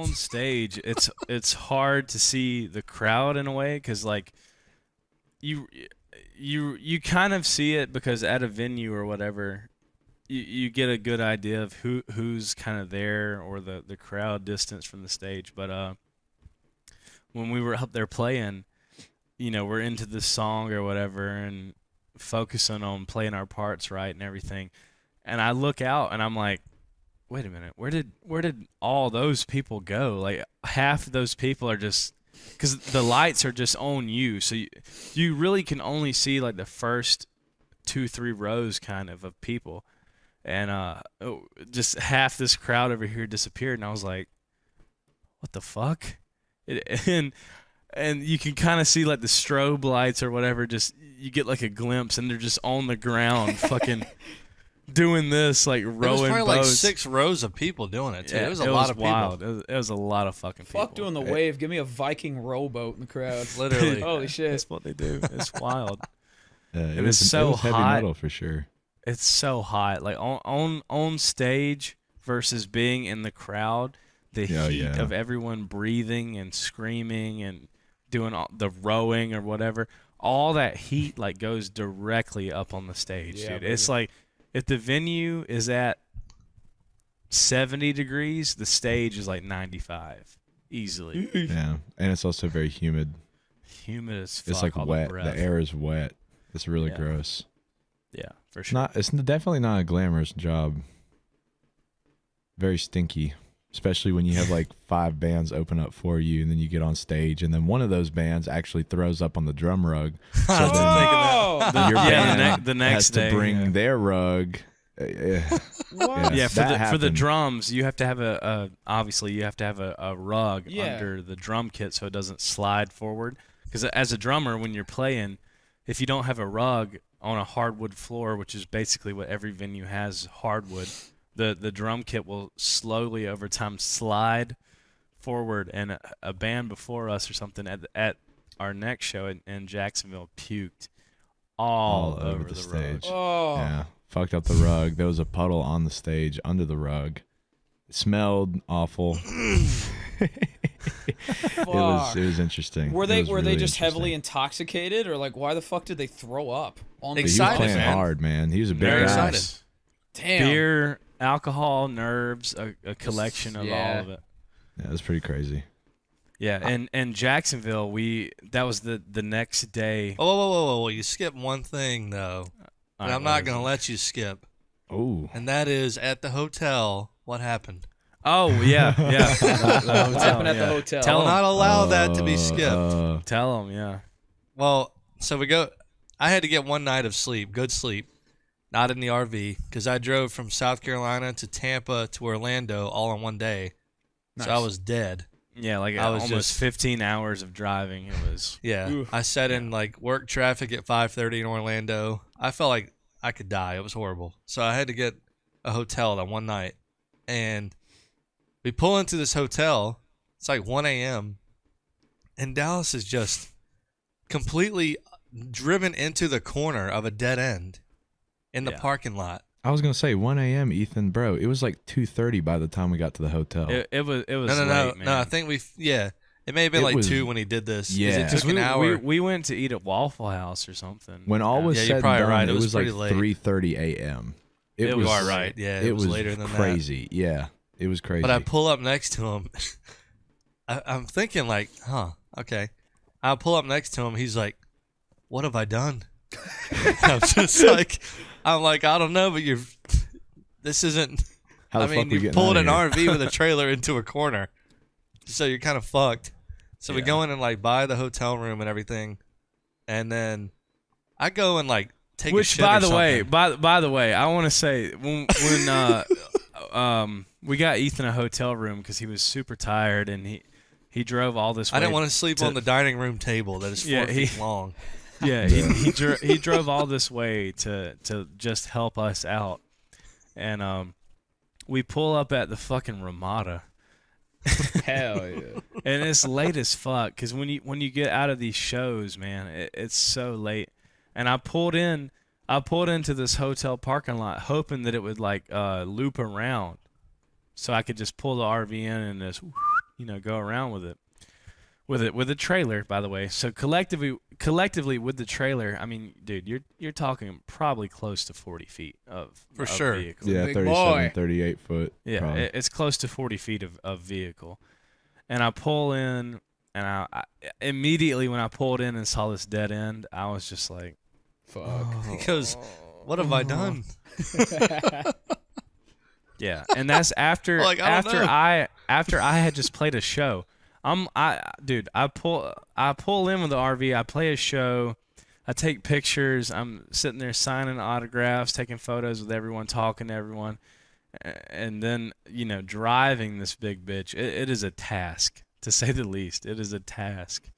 on stage, it's hard to see the crowd in a way because like you you kind of see it because at a venue or whatever, you get a good idea of who's kind of there or the crowd distance from the stage. But when we were up there playing, we're into this song or whatever and focusing on playing our parts right and everything. And I look out and I'm like, wait a minute, where did all those people go? Like half of those people are just because the lights are just on you, so you really can only see like the first 2-3 rows kind of people, and just half this crowd over here disappeared, and I was like, what the fuck? And you can kind of see like the strobe lights or whatever. Just you get like a glimpse, and they're just on the ground, fucking doing this like rowing boats. There was probably like 6 rows of people doing it too. Yeah, it was a lot of wild. people. It was a lot of fucking people. Fuck doing the wave. Give me a Viking rowboat in the crowd. Literally. Holy shit. That's what they do. It's wild. It was so it was heavy hot. metal for sure. It's so hot. Like on stage versus being in the crowd, the heat of everyone breathing and screaming and doing all the rowing or whatever. All that heat like goes directly up on the stage, dude. Baby. It's like if the venue is at 70 degrees, the stage is like 95 easily. Yeah, and it's also very humid. Humid as fuck. It's like all wet. The The air is wet. It's really gross. Yeah, for sure. It's definitely not a glamorous job. Very stinky, especially when you have like 5 bands open up for you, and then you get on stage, and then one of those bands actually throws up on the drum rug. So then your band the next has day, to bring their rug. What? Yeah, for the happened. drums, you have to have obviously you have to have a rug Yeah. under the drum kit so it doesn't slide forward. Because as a drummer, when you're playing, if you don't have a rug on a hardwood floor, which is basically what every venue has, hardwood, the drum kit will slowly over time slide forward. And a band before us or something at our next show in Jacksonville puked all over the stage. Oh. Yeah, fucked up the rug. There was a puddle on the stage under the rug. It smelled awful. It was interesting. Were they really just heavily interesting. intoxicated, or like why the fuck did they throw up on the He was Excited, playing man. hard, man. He was a big Very guy. excited. Damn. Beer, alcohol, nerves, a collection of all of it. Yeah, it was pretty crazy. Yeah, and Jacksonville, that was the next day. Whoa. You skipped one thing, though. And I'm not going to let you skip. Oh, And that is at the hotel, what happened? Oh, yeah. The hotel, What happened at the hotel? Tell I'll them. not allow that to be skipped. Tell them, yeah. Well, so I had to get one night of sleep, good sleep, not in the RV, because I drove from South Carolina to Tampa to Orlando all in one day. Nice. So I was dead. Yeah, like I was almost just- 15 hours of driving. It was. Yeah. Oof. I sat in like work traffic at 5:30 in Orlando. I felt like I could die. It was horrible. So I had to get a hotel that one night. And we pull into this hotel. It's like 1 a.m. And Dallas is just completely driven into the corner of a dead end in the Yeah. parking lot. I was gonna say 1 a.m. Ethan, bro. It was like 2:30 by the time we got to the hotel. It was No, late, man. no. I think it may have been It like was- 2 when he did this. 'cause Yeah. It took an hour. we went to eat at Waffle House or something. When all was Yeah, you're said and probably done, right. it was like pretty late. 3:30 a.m. It You was are late. right. Yeah, It was later than that. crazy. Yeah, it was crazy. But I pull up next to him. I'm thinking like, okay. I pull up next to him. He's like, "What have I done?" I'm just like, I don't know, but this isn't. How the I fuck mean, we you getting pulled out an of here? RV with a trailer into a corner, so you're kind of fucked. So we go in and like buy the hotel room and everything, and then I go and like take a Which, shit by or the way, something. by the way, I want to say when we got Ethan a hotel room because he was super tired and he drove all this way. I didn't want to sleep on the dining room table that is 4 feet long. Yeah, he drove all this way to just help us out, and we pull up at the fucking Ramada, Hell yeah. and it's late as fuck. Cause when you get out of these shows, man, it's so late. And I pulled into this hotel parking lot hoping that it would like loop around, so I could just pull the RV in and just go around with it. With a trailer, by the way. So collectively with the trailer, I mean, dude, you're talking probably close to 40 feet of sure. vehicle. Yeah, Big 37, boy. 38 foot. Yeah, probably. it's close to 40 feet of vehicle. And I pull in, and I immediately when I pulled in and saw this dead end, I was just like, Fuck. He goes, "What have I done?" yeah. And that's after Like, I don't know. after I had just played a show. I pull in with the RV. I play a show. I take pictures. I'm sitting there signing autographs, taking photos with everyone, talking to everyone, and then driving this big bitch. It is a task, to say the least. It is a task.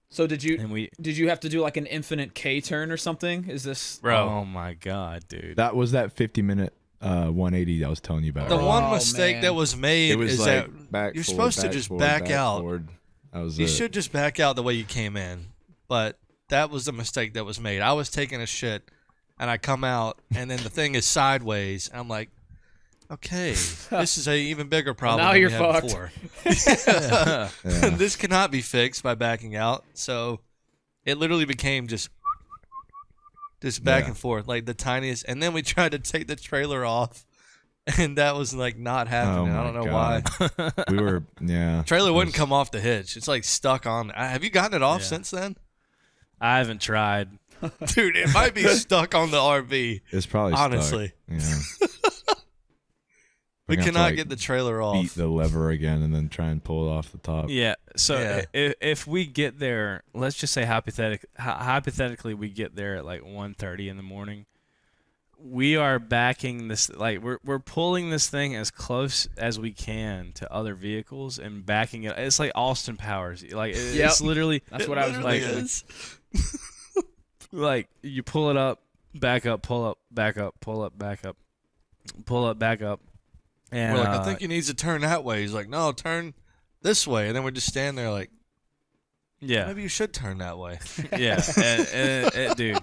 So did And you have to do like an infinite K turn or something? Is this Bro, Oh my god, dude. That was that 50-minute 180 I was telling you about. the Oh, one mistake man. that was made it was is like that back, you're forward, supposed to just forward, back out. forward. That was you it. should just back out the way you came in. But that was the mistake that was made. I was taking a shit, and I come out, and then the thing is sideways. And I'm like, okay, this is a even bigger problem. now than you're we had fucked. before. Yeah. This cannot be fixed by backing out. So it literally became just back Yeah. and forth, like the tiniest. And then we tried to take the trailer off, and that was like not happening. I my don't know God. why. We were, yeah. Trailer it wouldn't was- come off the hitch. It's like stuck on. Have you gotten it off Yeah. since then? I haven't tried. Dude, it might be stuck on the RV. It's probably Honestly. stuck. Yeah. We We're gonna have to, cannot like, get the trailer off. beat the lever again and then try and pull it off the top. Yeah. So Yeah. if we get there, let's just say hypothetically we get there at like 1:30 in the morning. We are backing this, like we're pulling this thing as close as we can to other vehicles and backing it. It's like Austin Powers. Like it's Yep. literally That's what I was Literally thinking. is. like you pull it up, back up, pull up, back up, pull up, back up, pull up, back up. And We're like, I think he needs to turn that way. He's like, no, turn this way. And then we just stand there like, yeah. maybe you should turn that way. Yeah, dude,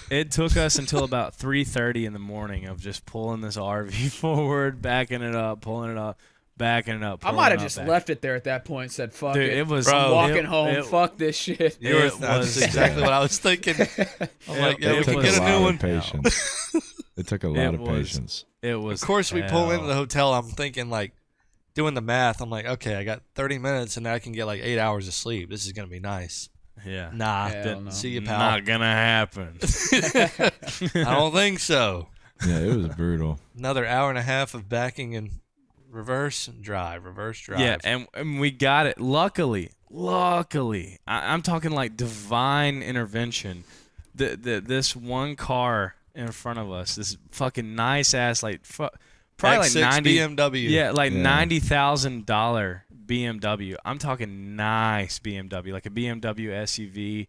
it took us until about 3:30 in the morning of just pulling this RV forward, backing it up, pulling it up, backing it up. I pulling might it have up, just back. left it there at that point. Said fuck Dude, it. it was. Bro, I'm walking it- home. it- Fuck this shit. That's was- exactly what I was thinking. I'm like, yeah, it we It can took get a a new lot one. of patience. It took a lot of was- patience. It was. Of course, we pull into the hell. hotel. I'm thinking, like, doing the math. I'm like, okay, I got 30 minutes, and I can get like 8 hours of sleep. This is gonna be nice. Yeah. Nah, Hell didn't no. see you, pal. Not gonna happen. I don't think so. Yeah, it was brutal. Another hour and a half of backing and reverse drive. Yeah, and we got it. Luckily, I'm talking like divine intervention. This one car in front of us, this fucking nice ass probably like X6 90 BMW. Yeah, like Yeah. $90,000 BMW. I'm talking nice BMW, like a BMW SUV,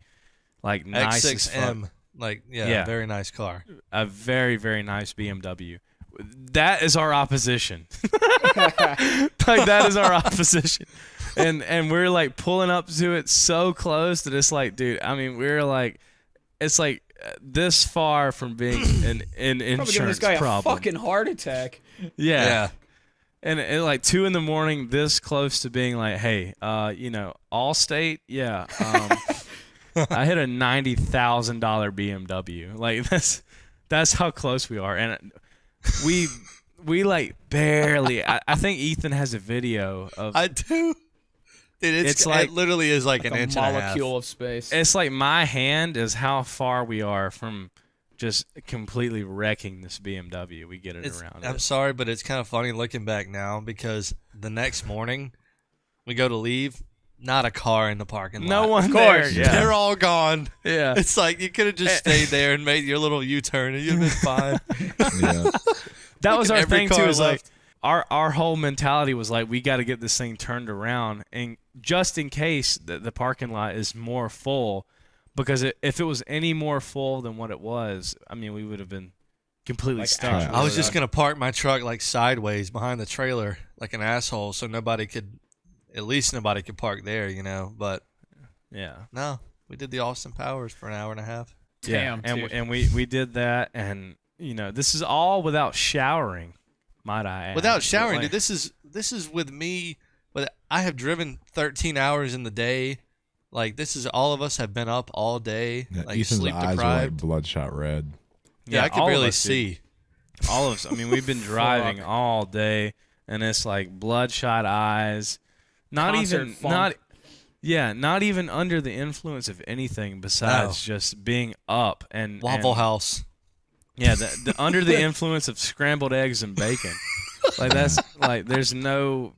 like nice as fuck. X6M. Like, Yeah. very nice car. A very, very nice BMW. That is our opposition. Like that is our opposition. And we're like pulling up to it so close that it's like, dude, I mean, we're like, it's like this far from being an Probably giving insurance this guy problem. a fucking heart attack. Yeah. And at like 2 a.m, this close to being like, hey, Allstate, yeah. I hit a $90,000 BMW. Like that's how close we are, and we like barely. I think Ethan has a video of. I do. Dude, It's like- it literally is like Like an a inch and a half. molecule of space. It's like my hand is how far we are from just completely wrecking this BMW. We get it around. I'm it. sorry, but it's kind of funny looking back now because the next morning we go to leave, not a car in the parking lot. No one Of there. course. Yeah. They're all gone. Yeah. It's like you could have just stayed there and made your little U-turn and you'd have been fine. Yeah. That was our Every thing too. car Is like left. our whole mentality was like we got to get this thing turned around, and just in case the parking lot is more full, because if it was any more full than what it was, I mean, we would have been completely Like, stuck. actually- I was just gonna park my truck like sideways behind the trailer like an asshole, so nobody could park there, But Yeah. no, we did the Austin Powers for an hour and a half. Damn, Yeah. dude. And we did that, and this is all without showering, might I add. Without showering, Like- dude. This is with me But I have driven 13 hours in the day. Like, this is all of us have been up all day. Yeah, Like, Ethan's sleep eyes were like deprived. bloodshot red. Yeah, I could all of barely us, dude. see. All of us. I mean, we've been driving all day, and it's like bloodshot eyes. Not Concert even funk. not even under the influence of anything besides just being up and Waffle and, House. Yeah, the under the influence of scrambled eggs and bacon. Like that's like there's no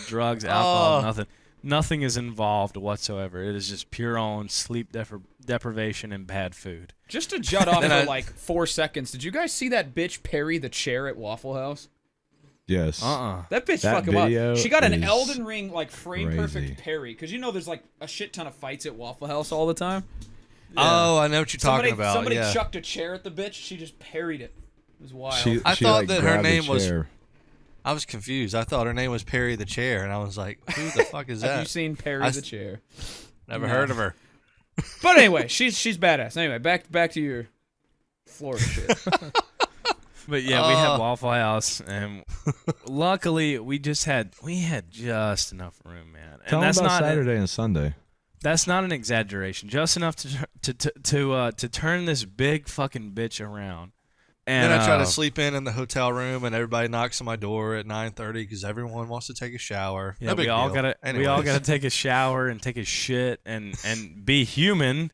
drugs, alcohol, Oh. nothing. Nothing is involved whatsoever. It is just pure on sleep deprivation and bad food. Just to jut off Then for I- like 4 seconds, did you guys see that bitch parry the chair at Waffle House? Yes. That bitch That fucking video wild. She got an is Elden Ring like frame crazy. perfect parry because you know there's like a shit ton of fights at Waffle House all the time. Oh, I know what you're Somebody, talking about. somebody yeah. chucked a chair at the bitch. She just parried it. It was wild. I She, thought like, that her grabbed the name was- chair. I was confused. I thought her name was Perry the Chair, and I was like, who the fuck is Have you that? seen parry I the s- chair? Never No. heard of her. But anyway, she's badass. Anyway, back to your Florida shit. But yeah, we had Waffle House, and luckily we had just enough room, man. And Tell them that's about not Saturday and Sunday. that's not an exaggeration. Just enough to turn this big fucking bitch around. And Then I try to sleep in the hotel room, and everybody knocks on my door at 9:30 because everyone wants to take a shower. Yeah, No big we all deal. we all Anyways. gotta take a shower and take a shit and be human.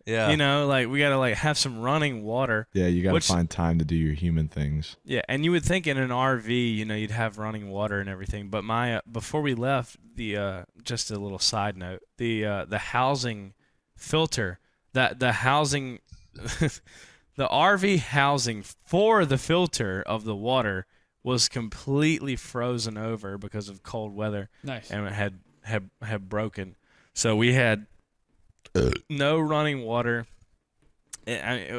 Yeah. You know, like we gotta like have some running water. Yeah, you got to Which- find time to do your human things. Yeah, and you would think in an RV, you know, you'd have running water and everything. But my before we left, the just a little side note, the housing filter, the housing, the RV housing for the filter of the water was completely frozen over because of cold weather, Nice. and it had broken. So we had no running water. It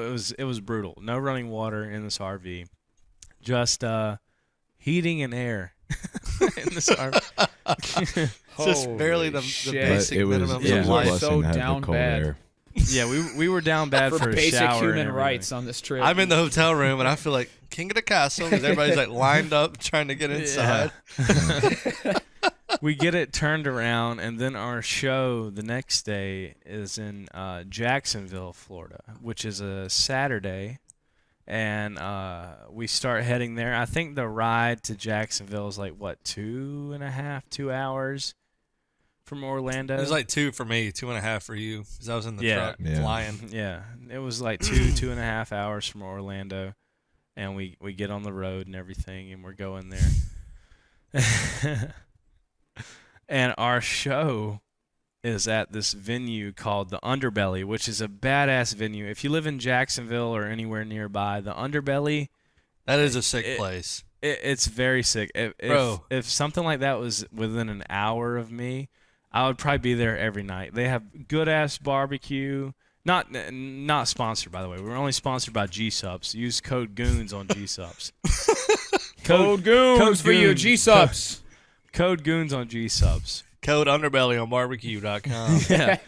was brutal. No running water in this RV. Just heating and air in this RV. Just barely the shit. basic But it was, minimums it Yeah. of was a life. So blessing to have down the cold bad. air. Yeah, we were down bad for, For a basic shower and human everything. rights on this trip. I'm in the hotel room, and I feel like king of the castle because everybody's like lined up trying to get inside. We get it turned around, and then our show the next day is in Jacksonville, Florida, which is a Saturday. And we start heading there. I think the ride to Jacksonville is like, what, 2 hours from Orlando? It was like 2 for me, 2.5 for you because I was in the Yeah. truck Yeah. flying. Yeah, it was like 2.5 hours from Orlando, and we get on the road and everything, and we're going there. And our show is at this venue called the Underbelly, which is a badass venue. If you live in Jacksonville or anywhere nearby, the Underbelly, That is a sick It- place. it's very sick. Bro. If something like that was within an hour of me, I would probably be there every night. They have good ass barbecue. Not sponsored, by the way. We're only sponsored by G Subs. Use code Goons on G Subs. Code Goons for you, Goons. G subs. Code Goons on G Subs. Code underbelly on barbecue.com. Yeah.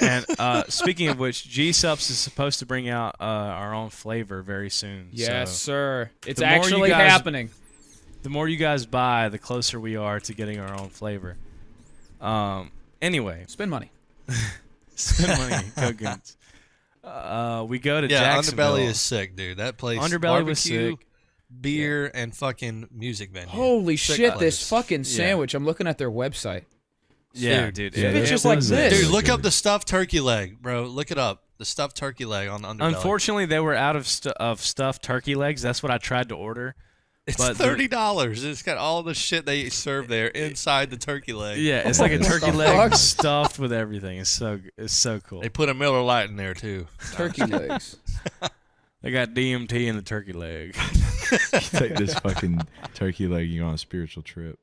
And speaking of which, G Subs is supposed to bring out our own flavor very soon. Yes, So sir. It's the more you actually guys- happening. the more you guys buy, the closer we are to getting our own flavor. Anyway, Spend money. spend money. Go Goons. We go to Yeah, Jacksonville. Underbelly is sick, dude. That place, Underbelly was barbecue, sick. beer, and fucking music venue. Holy Sick shit, place. this fucking sandwich. I'm looking at their website. Yeah, Dude. dude. Yeah, It's that just like was this. Dude, really look up good. the stuffed turkey leg, bro. Look it up. The stuffed turkey leg on Underbelly. Unfortunately, they were out of stuffed turkey legs. That's what I tried to order. it's but $30. It's got all the shit they serve there inside the turkey leg. Yeah, it's like a What turkey the leg fuck? stuffed with everything. It's so cool. They put a Miller Lite in there too. Turkey legs. They got DMT in the turkey leg. Take this fucking turkey leg, you go on a spiritual trip.